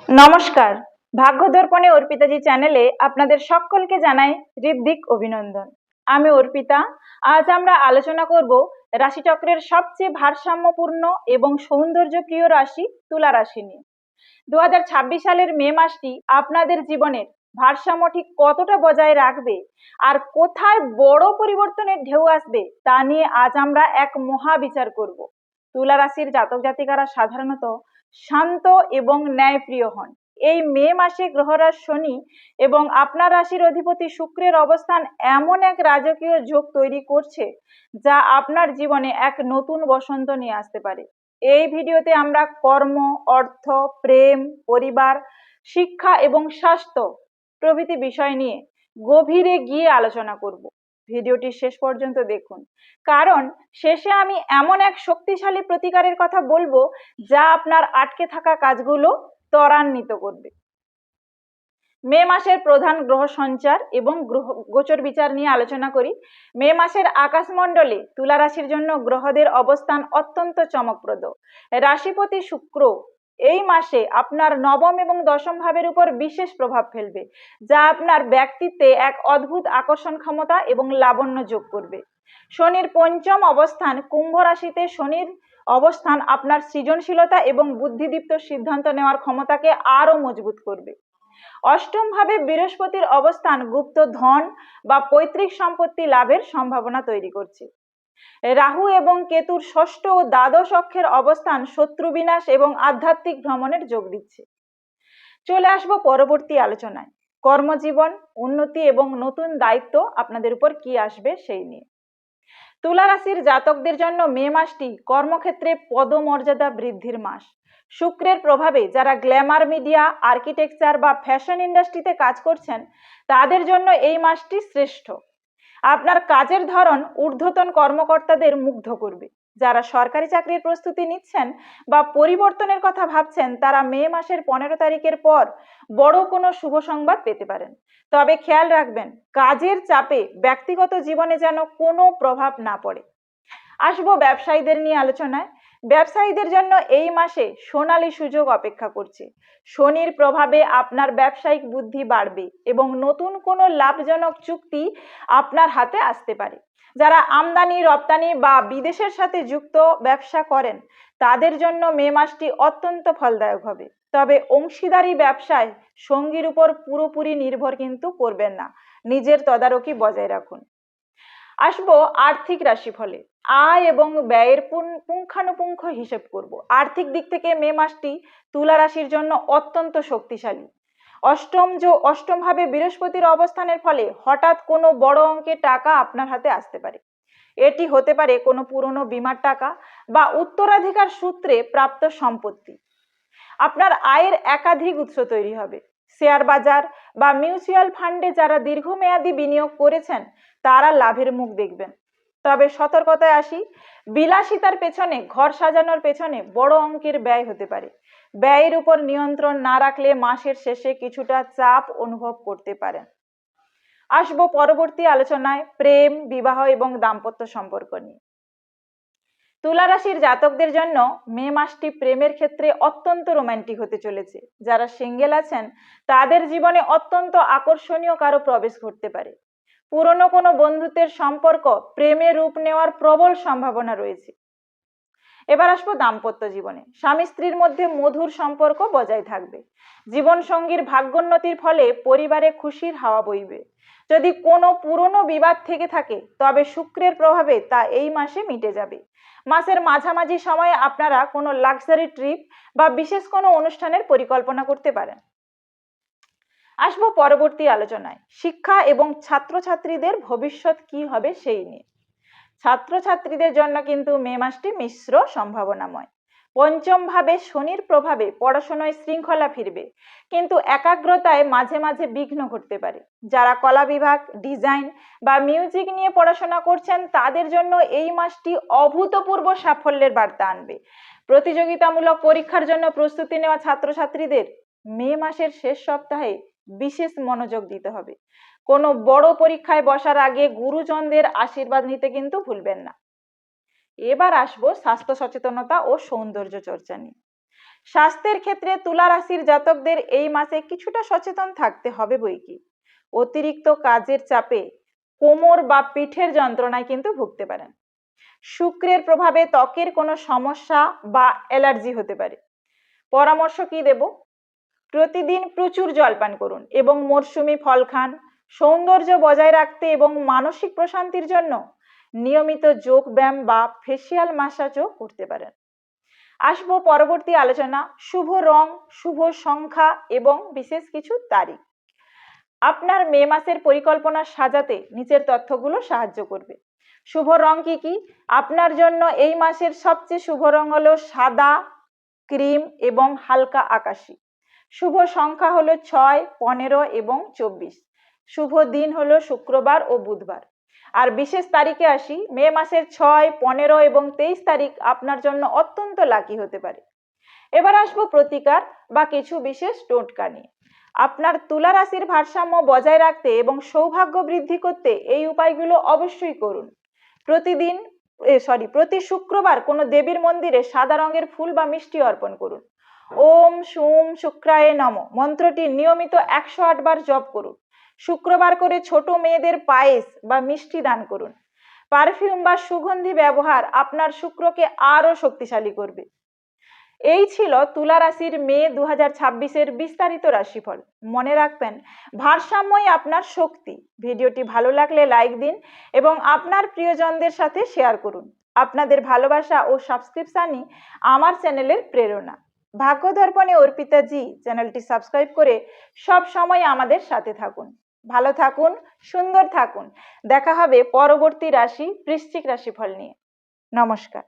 নমস্কার, ভাগ্য দর্পণে অর্পিতাজি চ্যানেলে আপনাদের সকলকে জানাই হৃদ্যিক অভিনন্দন। আমি অর্পিতা। আজ আমরা আলোচনা করব রাশিচক্রের সবচেয়ে ভারসাম্যপূর্ণ এবং সৌন্দর্যপ্রিয় রাশি তুলা রাশি নিয়ে। 2026 সালের মে মাসটি আপনাদের জীবনের ভারসাম্য ঠিক কতটা বজায় রাখবে আর কোথায় বড় পরিবর্তনের ঢেউ আসবে তা নিয়ে আজ আমরা এক মহাবিচার করব। তুলা রাশির জাতক জাতিকারা সাধারণত শান্ত এবং ন্যায়প্রিয় হন। এই মে মাসে গ্রহরাজ শনি এবং আপনার রাশির অধিপতি শুক্রের অবস্থান এমন এক রাজকীয় যোগ তৈরি করছে যা আপনার জীবনে এক নতুন বসন্ত নিয়ে আসতে পারে। এই ভিডিওতে আমরা কর্ম, অর্থ, প্রেম, পরিবার, শিক্ষা এবং স্বাস্থ্য প্রভৃতি বিষয় নিয়ে গভীরে গিয়ে আলোচনা করব। ভিডিওটি শেষ পর্যন্ত দেখুন, কারণ শেষে আমি এমন এক শক্তিশালী প্রতিকারের কথা বলবো যা আপনার আটকে থাকা কাজগুলো ত্বরান্বিত করবে। মে মাসের প্রধান গ্রহ সঞ্চার এবং গ্রহ গোচর বিচার নিয়ে আলোচনা করি। মে মাসের আকাশমণ্ডলে তুলা রাশির জন্য গ্রহদের অবস্থান অত্যন্ত চমকপ্রদ। রাশিপতি শুক্র এই মাসে আপনার নবম এবং দশম ভাবের উপর বিশেষ প্রভাব ফেলবে, যা আপনার ব্যক্তিত্বে এক অদ্ভুত আকর্ষণ ক্ষমতা এবং লাবণ্য যোগ করবে। শনির পঞ্চম অবস্থান কুম্ভ রাশিতে শনির অবস্থান আপনার সৃজনশীলতা এবং বুদ্ধিদীপ্ত সিদ্ধান্ত নেওয়ার ক্ষমতাকে আরো মজবুত করবে। অষ্টম ভাবে বৃহস্পতির অবস্থান গুপ্ত ধন বা পৈতৃক সম্পত্তি লাভের সম্ভাবনা তৈরি করছে। রাহু এবং কেতুর ষষ্ঠ ও দ্বাদশ অক্ষের অবস্থান শত্রু বিনাশ এবং আধ্যাত্মিক ভ্রমণের যোগ দিচ্ছে। চলে আসবো পরবর্তী আলোচনায়, কর্মজীবন, উন্নতি এবং নতুন দায়িত্ব আপনাদের উপর কি আসবে সেই নিয়ে। তুলা রাশির জাতকদের জন্য মে মাসটি কর্মক্ষেত্রে পদমর্যাদা বৃদ্ধির মাস। শুক্রের প্রভাবে যারা গ্ল্যামার মিডিয়া, আর্কিটেকচার বা ফ্যাশন ইন্ডাস্ট্রিতে কাজ করছেন তাদের জন্য এই মাসটি শ্রেষ্ঠ। আপনার কাজের ধরন ঊর্ধ্বতন কর্মকর্তাদের মুগ্ধ করবে। যারা সরকারি চাকরির প্রস্তুতি নিচ্ছেন বা পরিবর্তনের কথা ভাবছেন তারা মে মাসের 15 তারিখের পর বড় কোনো শুভ সংবাদ পেতে পারেন। তবে খেয়াল রাখবেন, কাজের চাপে ব্যক্তিগত জীবনে যেন কোনো প্রভাব না পড়ে। আসবো ব্যবসায়ীদের নিয়ে আলোচনায়। ব্যবসায়ীদের জন্য এই মাসে সোনালী সুযোগ অপেক্ষা করছে। শনির প্রভাবে আপনার ব্যবসায়িক বুদ্ধি বাড়বে এবং নতুন কোনো লাভজনক চুক্তি আপনার হাতে আসতে পারে। যারা আমদানি, রপ্তানি বা বিদেশের সাথে যুক্ত ব্যবসা করেন তাদের জন্য মে মাসটি অত্যন্ত ফলদায়ক হবে। তবে অংশীদারি ব্যবসায় সঙ্গীর উপর পুরোপুরি নির্ভর কিন্তু করবেন না, নিজের তদারকি বজায় রাখুন। আসবো আর্থিক রাশিফলে। আয় এবং ব্যয়ের পুঙ্খানুপুঙ্খ হিসেব করব। আর্থিক দিক থেকে মে মাসটি তুলা রাশির জন্য অত্যন্ত শক্তিশালী। অষ্টম ভাবে বৃহস্পতির অবস্থানের ফলে হঠাৎ কোনো বড় অঙ্কের টাকা আপনার হাতে আসতে পারে। এটি হতে পারে কোনো পুরনো বীমার টাকা বা উত্তরাধিকার সূত্রে প্রাপ্ত সম্পত্তি। আপনার আয়ের একাধিক উৎস তৈরি হবে। শেয়ার বাজার বা মিউচুয়াল ফান্ডে যারা দীর্ঘমেয়াদী বিনিয়োগ করেছেন তারা লাভের মুখ দেখবেন। তবে সতর্কতায় আসি, বিলাসিতার পেছনে, ঘর সাজানোর পেছনে বড় অঙ্কের ব্যয় হতে পারে। ব্যয়ের উপর নিয়ন্ত্রণ না রাখলে মাসের শেষে কিছুটা চাপ অনুভব করতে পারেন। আসবো পরবর্তী আলোচনায় প্রেম, বিবাহ এবং দাম্পত্য সম্পর্ক নিয়ে। তুলা রাশির জাতকদের জন্য মে মাসটি প্রেমের ক্ষেত্রে অত্যন্ত রোমান্টিক হতে চলেছে। যারা সিঙ্গেল আছেন তাদের জীবনে অত্যন্ত আকর্ষণীয় কারো প্রবেশ ঘটতে পারে। পুরনো কোনো বন্ধুত্বের সম্পর্ক প্রেমে রূপ নেওয়ার প্রবল সম্ভাবনা রয়েছে। এবার আসবো দাম্পত্য জীবনে। স্বামী স্ত্রীর মধ্যে মধুর সম্পর্ক বজায় থাকবে। জীবন সঙ্গীর ভাগ্যোন্নতির ফলে পরিবারে খুশির হাওয়া বইবে। যদি কোনো পুরনো বিবাদ থেকে থাকে তবে শুক্রের প্রভাবে তা এই মাসে মিটে যাবে। মাসের মাঝামাঝি সময়ে আপনারা কোনো লাক্সারি ট্রিপ বা বিশেষ কোনো অনুষ্ঠানের পরিকল্পনা করতে পারেন। আসবো পরবর্তী আলোচনায় শিক্ষা এবং ছাত্রছাত্রীদের ভবিষ্যৎ কি হবে সেই নিয়ে। ছাত্রছাত্রীদের জন্য কিন্তু মে মাসটি মিশ্র সম্ভাবনাময়। পঞ্চম ভাবে শনির প্রভাবে পড়াশোনায় শৃঙ্খলা ফিরবে, কিন্তু একাগ্রতায় মাঝে মাঝে বিঘ্ন ঘটতে পারে। যারা কলা বিভাগ, ডিজাইন বা মিউজিক নিয়ে পড়াশোনা করছেন তাদের জন্য এই মাসটি অভূতপূর্ব সাফল্যের বার্তা আনবে। প্রতিযোগিতামূলক পরীক্ষার জন্য প্রস্তুতি নেওয়া ছাত্রছাত্রীদের মে মাসের শেষ সপ্তাহে বিশেষ মনোযোগ দিতে হবে। কোনো বড় পরীক্ষায় বসার আগে গুরুজনদের আশীর্বাদ নিতে কিন্তু ভুলবেন না। এবার আসবো স্বাস্থ্য সচেতনতা ও সৌন্দর্য চর্চা নিয়ে। স্বাস্থ্যের ক্ষেত্রে তুলা রাশির জাতকদের এই মাসে কিছুটা সচেতন থাকতে হবে বৈকি। অতিরিক্ত কাজের চাপে কোমর বা পিঠের যন্ত্রণায় কিন্তু ভুগতে পারেন। শুক্রের প্রভাবে ত্বকের কোনো সমস্যা বা অ্যালার্জি হতে পারে। পরামর্শ কি দেব? প্রতিদিন প্রচুর জল পান করুন এবং মরশুমি ফল খান। সৌন্দর্য বজায় রাখতে এবং মানসিক প্রশান্তির জন্য নিয়মিত যোগ ব্যায়াম বা ফেসিয়াল ম্যাসাজও করতে পারেন। আসবো পরবর্তী আলোচনা, শুভ রং, শুভ সংখ্যা এবং বিশেষ কিছু তারিখ আপনার মে মাসের পরিকল্পনা সাজাতে নিচের তথ্যগুলো সাহায্য করবে। শুভ রং কি কি? আপনার জন্য এই মাসের সবচেয়ে শুভ রং হলো সাদা, ক্রিম এবং হালকা আকাশি। শুভ সংখ্যা হলো 6, 15 এবং 24। শুভ দিন হলো শুক্রবার ও বুধবার। আর বিশেষ তারিখে আসি, মে মাসের 6, 15 এবং 23 তারিখ আপনার জন্য অত্যন্ত লাকি হতে পারে। এবার আসবো প্রতিকার বা কিছু বিশেষ টোটকা নিয়ে। আপনার তুলা রাশির ভারসাম্য বজায় রাখতে এবং সৌভাগ্য বৃদ্ধি করতে এই উপায়গুলো অবশ্যই করুন। প্রতি শুক্রবার কোনো দেবীর মন্দিরে সাদা রঙের ফুল বা মিষ্টি অর্পণ করুন। ওম শুম শুক্রায় নমঃ মন্ত্রটি নিয়মিত 108 বার জপ করুন। শুক্রবার করে ছোট মেয়েদের পায়েস বা মিষ্টি দান করুন। পারফিউম বা সুগন্ধি ব্যবহার আপনার শুক্রকে আরো শক্তিশালী করবে। এই ছিল তুলা রাশির মে 2026-এর বিস্তারিত রাশিফল। মনে রাখবেন, ভারসাম্যই আপনার শক্তি। ভিডিওটি ভালো লাগলে লাইক দিন এবং আপনার প্রিয়জনদের সাথে শেয়ার করুন। আপনাদের ভালোবাসা ও সাবস্ক্রিপশনই আমার চ্যানেলের প্রেরণা। ভাগ্য দর্পণে অর্পিতা জি চ্যানেলটি সাবস্ক্রাইব করে সব সময় আমাদের সাথে থাকুন। ভালো থাকুন, সুন্দর থাকুন। দেখা হবে পরবর্তী রাশি বৃশ্চিক রাশিফল নিয়ে। নমস্কার।